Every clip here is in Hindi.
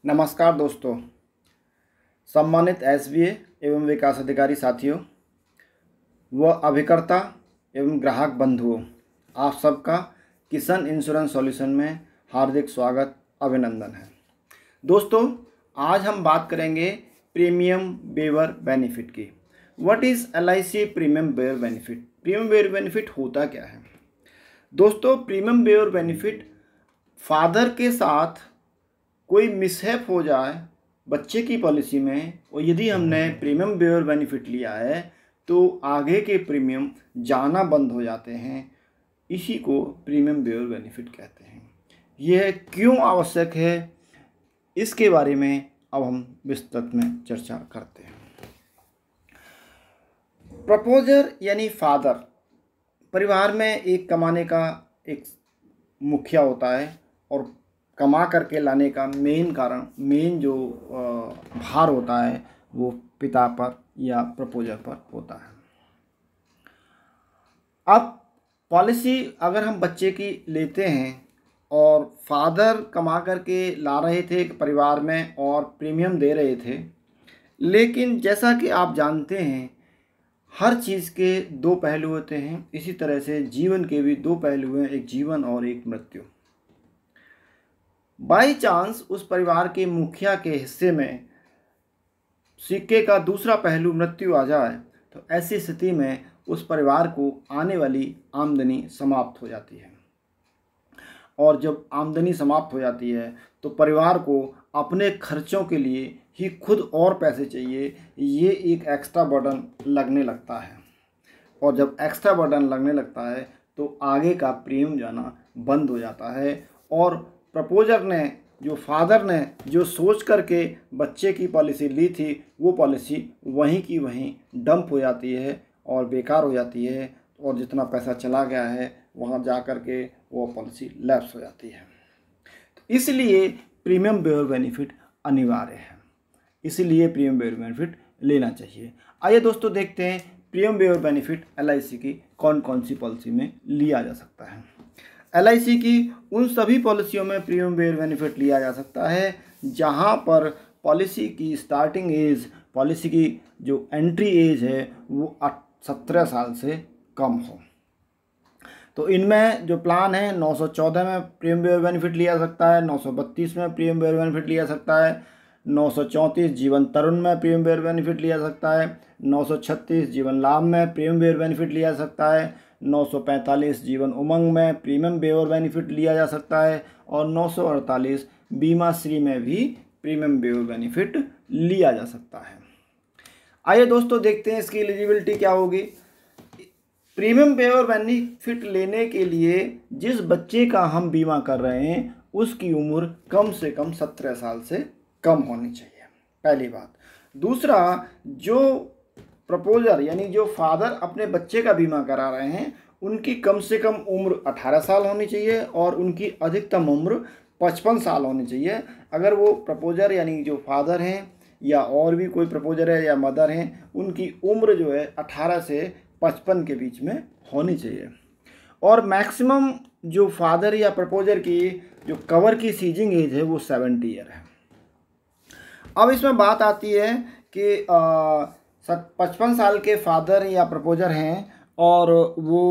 नमस्कार दोस्तों, सम्मानित एसबीए एवं विकास अधिकारी साथियों व अभिकर्ता एवं ग्राहक बंधुओं, आप सबका किसान इंश्योरेंस सॉल्यूशन में हार्दिक स्वागत अभिनंदन है। दोस्तों, आज हम बात करेंगे प्रीमियम वेवर बेनिफिट की। What is LIC premium waiver benefit? Premium waiver benefit होता क्या है? दोस्तों, प्रीमियम वेवर बेनिफिट फादर के साथ कोई मिसहैप हो जाए बच्चे की पॉलिसी में और यदि हमने प्रीमियम वेवर बेनिफिट लिया है तो आगे के प्रीमियम जाना बंद हो जाते हैं। इसी को प्रीमियम वेवर बेनिफिट कहते हैं। यह क्यों आवश्यक है, इसके बारे में अब हम विस्तृत में चर्चा करते हैं। प्रपोजर यानी फादर परिवार में एक कमाने का एक मुखिया होता है और कमा करके लाने का मेन जो भार होता है वो पिता पर या प्रपोजर पर होता है। अब पॉलिसी अगर हम बच्चे की लेते हैं और फादर कमा करके ला रहे थे परिवार में और प्रीमियम दे रहे थे, लेकिन जैसा कि आप जानते हैं हर चीज़ के दो पहलू होते हैं, इसी तरह से जीवन के भी दो पहलू हैं, एक जीवन और एक मृत्यु। बाई चांस उस परिवार के मुखिया के हिस्से में सिक्के का दूसरा पहलू मृत्यु आ जाए तो ऐसी स्थिति में उस परिवार को आने वाली आमदनी समाप्त हो जाती है। और जब आमदनी समाप्त हो जाती है तो परिवार को अपने खर्चों के लिए ही खुद और पैसे चाहिए, ये एक एक्स्ट्रा बर्डन लगने लगता है। और जब एक्स्ट्रा बर्डन लगने लगता है तो आगे का प्रीमियम जाना बंद हो जाता है और प्रपोजर ने जो फादर ने जो सोच करके बच्चे की पॉलिसी ली थी वो पॉलिसी वहीं की वहीं डंप हो जाती है और बेकार हो जाती है और जितना पैसा चला गया है वहाँ जा कर के वो पॉलिसी लैप्स हो जाती है। तो इसलिए प्रीमियम वेवर बेनिफिट अनिवार्य है, इसीलिए प्रीमियम वेवर बेनिफिट लेना चाहिए। आइए दोस्तों देखते हैं प्रीमियम वेवर बेनिफिट LIC की कौन कौन सी पॉलिसी में लिया जा सकता है। LIC की उन सभी पॉलिसियों में प्रीमियम वेवर बेनिफिट लिया जा सकता है जहां पर पॉलिसी की स्टार्टिंग एज, पॉलिसी की जो एंट्री एज है वो 17 साल से कम हो। तो इनमें जो प्लान है 914 में प्रीमियम वेवर बेनिफिट लिया जा सकता है, 932 में प्रीमियम वेवर बेनिफिट लिया जा सकता है, 934 जीवन तरुण में प्रीमियम वेवर बेनिफिट लिया जा सकता है, 936 जीवन लाभ में प्रीमियम वेवर बेनिफिट लिया जा सकता है, 945 जीवन उमंग में प्रीमियम वेवर बेनिफिट लिया जा सकता है और 948 बीमा श्री में भी प्रीमियम वेवर बेनिफिट लिया जा सकता है। आइए दोस्तों देखते हैं इसकी एलिजिबिलिटी क्या होगी। प्रीमियम वेवर बेनिफिट लेने के लिए जिस बच्चे का हम बीमा कर रहे हैं उसकी उम्र कम से कम 17 साल से कम होनी चाहिए, पहली बात। दूसरा, जो प्रपोजर यानी जो फादर अपने बच्चे का बीमा करा रहे हैं उनकी कम से कम उम्र 18 साल होनी चाहिए और उनकी अधिकतम उम्र 55 साल होनी चाहिए। अगर वो प्रपोजर यानी जो फादर हैं या और भी कोई प्रपोजर है या मदर हैं, उनकी उम्र जो है 18 से 55 के बीच में होनी चाहिए। और मैक्सिमम जो फादर या प्रपोजर की जो कवर की सीजिंग एज है वो 70 ईयर है। अब इसमें बात आती है कि 55 साल के फादर या प्रपोजर हैं और वो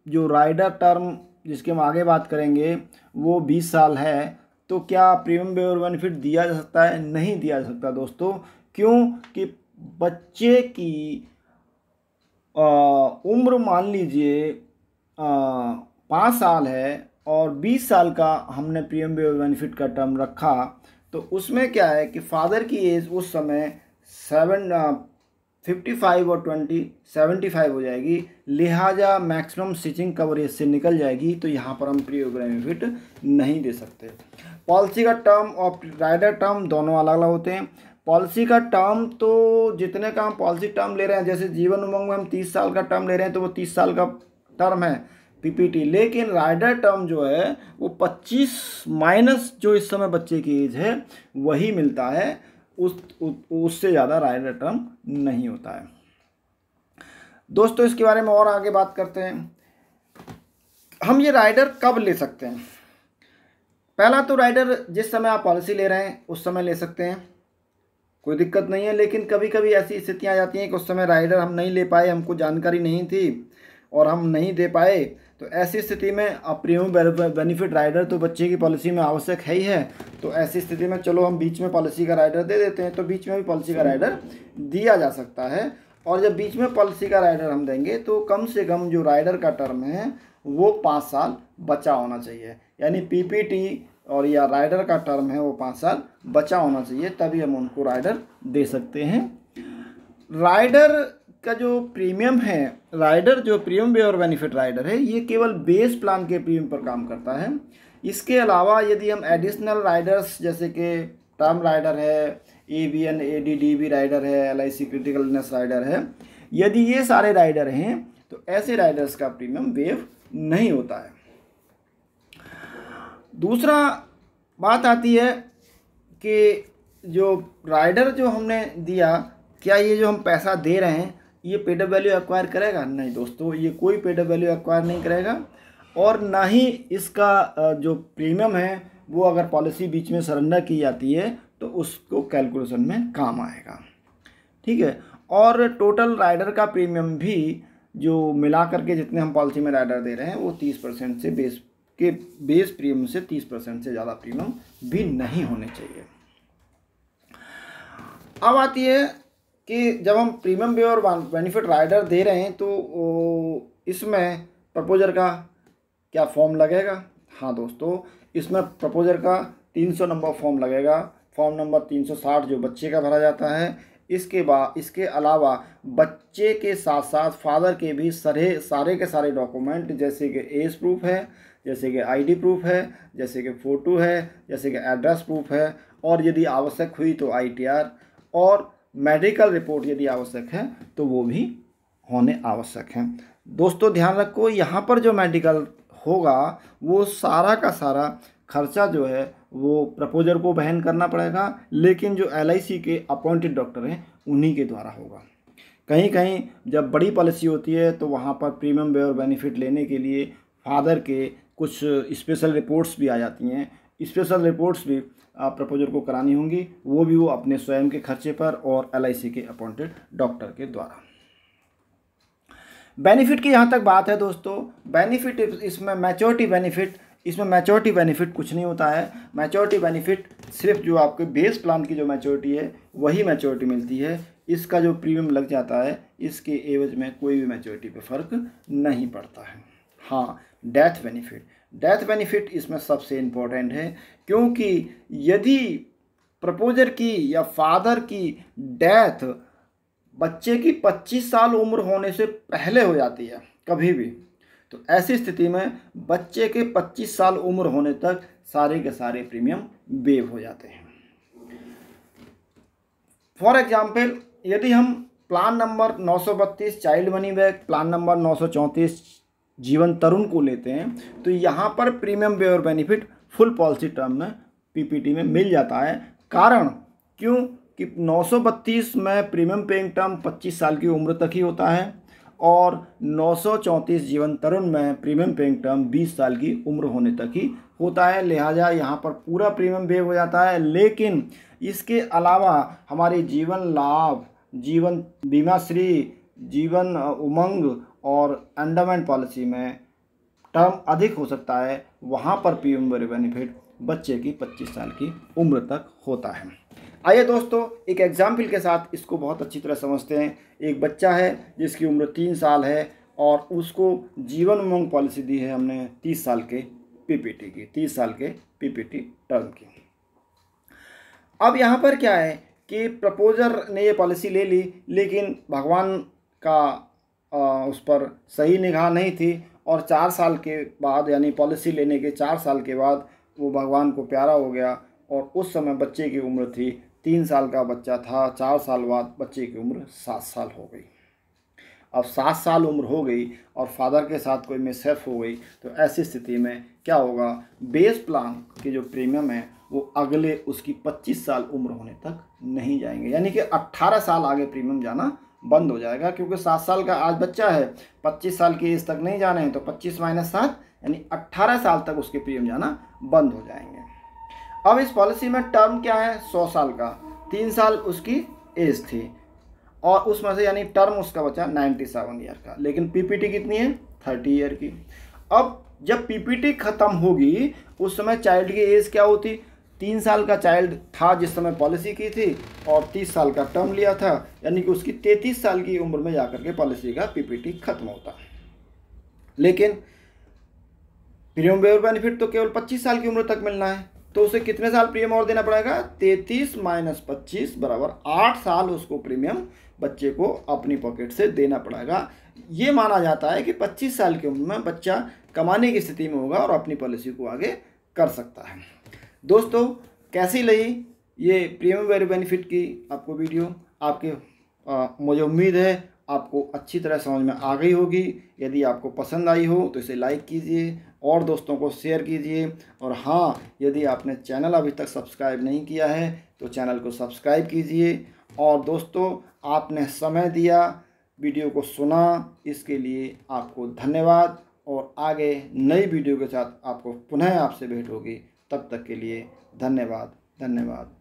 जो राइडर टर्म जिसके हम आगे बात करेंगे वो 20 साल है, तो क्या प्रीमियम वेवर बेनिफिट दिया जा सकता है? नहीं दिया जा सकता दोस्तों। क्यों? कि बच्चे की उम्र मान लीजिए 5 साल है और 20 साल का हमने प्रीमियम वेवर बेनिफिट का टर्म रखा, तो उसमें क्या है कि फादर की एज उस समय 55 और 20 75 हो जाएगी, लिहाजा मैक्सिमम स्टिचिंग कवरेज से निकल जाएगी। तो यहाँ पर हम प्रीमियम बेनिफिट नहीं दे सकते। पॉलिसी का टर्म और राइडर टर्म दोनों अलग अलग होते हैं। पॉलिसी का टर्म तो जितने का हम पॉलिसी टर्म ले रहे हैं, जैसे जीवन उमंग में हम 30 साल का टर्म ले रहे हैं तो वो 30 साल का टर्म है PPT, लेकिन राइडर टर्म जो है वो 25 माइनस जो इस समय बच्चे की एज है वही मिलता है, उससे ज़्यादा राइडर टर्म नहीं होता है। दोस्तों इसके बारे में और आगे बात करते हैं। हम ये राइडर कब ले सकते हैं? पहला तो राइडर जिस समय आप पॉलिसी ले रहे हैं उस समय ले सकते हैं, कोई दिक्कत नहीं है। लेकिन कभी कभी ऐसी स्थितियाँ आ जाती हैं कि उस समय राइडर हम नहीं ले पाए, हमको जानकारी नहीं थी और हम नहीं दे पाए, तो ऐसी स्थिति में प्रीमियम बेनिफिट राइडर तो बच्चे की पॉलिसी में आवश्यक है ही है। तो ऐसी स्थिति में चलो हम बीच में पॉलिसी का राइडर दे देते हैं, तो बीच में भी पॉलिसी का राइडर दिया जा सकता है। और जब बीच में पॉलिसी का राइडर हम देंगे तो कम से कम जो राइडर का टर्म है वो 5 साल बचा होना चाहिए, यानी पीपीटी और या राइडर का टर्म है वो 5 साल बचा होना चाहिए, तभी हम उनको राइडर दे सकते हैं। राइडर का जो प्रीमियम है, राइडर जो प्रीमियम पे और बेनिफिट राइडर है, ये केवल बेस प्लान के प्रीमियम पर काम करता है। इसके अलावा यदि हम एडिशनल राइडर्स जैसे कि टर्म राइडर है, एवीएन एडीडीबी राइडर है, एलआईसी क्रिटिकल इलनेस राइडर है, यदि ये सारे राइडर हैं तो ऐसे राइडर्स का प्रीमियम वेव नहीं होता है। दूसरा बात आती है कि जो राइडर जो हमने दिया, क्या ये जो हम पैसा दे रहे हैं ये पेड अप वैल्यू एक्वायर करेगा? नहीं दोस्तों, ये कोई पेड अप वैल्यू एक्वायर नहीं करेगा, और ना ही इसका जो प्रीमियम है वो अगर पॉलिसी बीच में सरेंडर की जाती है तो उसको कैलकुलेशन में काम आएगा, ठीक है। और टोटल राइडर का प्रीमियम भी जो मिला करके जितने हम पॉलिसी में राइडर दे रहे हैं वो 30% से बेस प्रीमियम से 30% से ज़्यादा प्रीमियम भी नहीं होने चाहिए। अब आती है कि जब हम प्रीमियम पे और बेनिफिट राइडर दे रहे हैं तो इसमें प्रपोजर का क्या फॉर्म लगेगा? हाँ दोस्तों, इसमें प्रपोजर का 300 नंबर फॉर्म लगेगा, फॉर्म नंबर 360 जो बच्चे का भरा जाता है। इसके अलावा बच्चे के साथ साथ फादर के भी सारे के सारे डॉक्यूमेंट, जैसे कि एज प्रूफ है, जैसे कि आईडी प्रूफ है, जैसे कि फ़ोटो है, जैसे कि एड्रेस प्रूफ है, और यदि आवश्यक हुई तो आईटीआर और मेडिकल रिपोर्ट यदि आवश्यक है तो वो भी होने आवश्यक हैं। दोस्तों ध्यान रखो, यहाँ पर जो मेडिकल होगा वो सारा का सारा खर्चा जो है वो प्रपोजर को वहन करना पड़ेगा, लेकिन जो एलआईसी के अपॉइंटेड डॉक्टर हैं उन्हीं के द्वारा होगा। कहीं कहीं जब बड़ी पॉलिसी होती है तो वहाँ पर प्रीमियम पे और बेनिफिट लेने के लिए फादर के कुछ स्पेशल रिपोर्ट्स भी आ जाती हैं। स्पेशल रिपोर्ट्स भी प्रपोजर को करानी होंगी, वो भी वो अपने स्वयं के खर्चे पर और एलआईसी के अपॉइंटेड डॉक्टर के द्वारा। बेनिफिट की यहाँ तक बात है दोस्तों, बेनिफिट इसमें मैच्योरिटी बेनिफिट कुछ नहीं होता है। मैच्योरिटी बेनिफिट सिर्फ जो आपके बेस प्लान की जो मैच्योरिटी है वही मैच्योरिटी मिलती है। इसका जो प्रीमियम लग जाता है इसके एवज में कोई भी मैच्योरिटी पे फर्क नहीं पड़ता है। हाँ, डेथ बेनिफिट इसमें सबसे इम्पोर्टेंट है, क्योंकि यदि प्रपोजर की या फादर की डेथ बच्चे की 25 साल उम्र होने से पहले हो जाती है कभी भी, तो ऐसी स्थिति में बच्चे के 25 साल उम्र होने तक सारे के सारे प्रीमियम वेव हो जाते हैं। फॉर एग्जाम्पल, यदि हम plan number 932 child money back, plan number 934 जीवन तरुण को लेते हैं तो यहाँ पर प्रीमियम पे और बेनिफिट फुल पॉलिसी टर्म में पीपीटी में मिल जाता है। कारण क्यों कि 932 में प्रीमियम पेइंग टर्म 25 साल की उम्र तक ही होता है और 934 जीवन तरुण में प्रीमियम पेइंग टर्म 20 साल की उम्र होने तक ही होता है। लिहाजा यहाँ पर पूरा प्रीमियम वेव हो जाता है। लेकिन इसके अलावा हमारी जीवन लाभ, जीवन बीमाश्री, जीवन उमंग और एंडोमेंट पॉलिसी में टर्म अधिक हो सकता है, वहाँ पर प्रीमियम बेनिफिट बच्चे की 25 साल की उम्र तक होता है। आइए दोस्तों एक एग्जाम्पल के साथ इसको बहुत अच्छी तरह समझते हैं। एक बच्चा है जिसकी उम्र 3 साल है और उसको जीवन उमंग पॉलिसी दी है हमने 30 साल के पीपीटी की, 30 साल के पीपीटी टर्म की। अब यहाँ पर क्या है कि प्रपोजर ने ये पॉलिसी ले ली, लेकिन भगवान का उस पर सही निगाह नहीं थी और 4 साल के बाद, यानी पॉलिसी लेने के 4 साल के बाद वो भगवान को प्यारा हो गया और उस समय बच्चे की उम्र थी 3 साल का बच्चा था। 4 साल बाद बच्चे की उम्र 7 साल हो गई। अब 7 साल उम्र हो गई और फादर के साथ कोई मिसहैप हो गई तो ऐसी स्थिति में क्या होगा, बेस प्लान के जो प्रीमियम है वो अगले उसकी 25 साल उम्र होने तक नहीं जाएंगे, यानी कि 18 साल आगे प्रीमियम जाना बंद हो जाएगा। क्योंकि 7 साल का आज बच्चा है, 25 साल की एज तक नहीं जाने हैं तो 25 - 7 यानी 18 साल तक उसके प्रीमियम जाना बंद हो जाएंगे। अब इस पॉलिसी में टर्म क्या है, 100 साल का, 3 साल उसकी एज थी और उसमें से यानी टर्म उसका बचा 97 ईयर का, लेकिन पीपीटी कितनी है, 30 ईयर की। अब जब पीपीटी खत्म होगी उस समय चाइल्ड की एज क्या होती, 3 साल का चाइल्ड था जिस समय पॉलिसी की थी और 30 साल का टर्म लिया था, यानी कि उसकी 33 साल की उम्र में जाकर के पॉलिसी का पीपीटी खत्म होता। लेकिन प्रीमियम वेवर बेनिफिट तो केवल 25 साल की उम्र तक मिलना है, तो उसे कितने साल प्रीमियम और देना पड़ेगा, 33 - 25 बराबर 8 साल उसको प्रीमियम बच्चे को अपनी पॉकेट से देना पड़ेगा। ये माना जाता है कि 25 साल की उम्र में बच्चा कमाने की स्थिति में होगा और अपनी पॉलिसी को आगे कर सकता है। दोस्तों, कैसी लगी ये प्रीमियम वेवर बेनिफिट की आपको वीडियो? मुझे उम्मीद है आपको अच्छी तरह समझ में आ गई होगी। यदि आपको पसंद आई हो तो इसे लाइक कीजिए और दोस्तों को शेयर कीजिए। और हाँ, यदि आपने चैनल अभी तक सब्सक्राइब नहीं किया है तो चैनल को सब्सक्राइब कीजिए। और दोस्तों, आपने समय दिया, वीडियो को सुना, इसके लिए आपको धन्यवाद। और आगे नई वीडियो के साथ आपको पुनः आपसे भेंट होगी। तब तक के लिए धन्यवाद।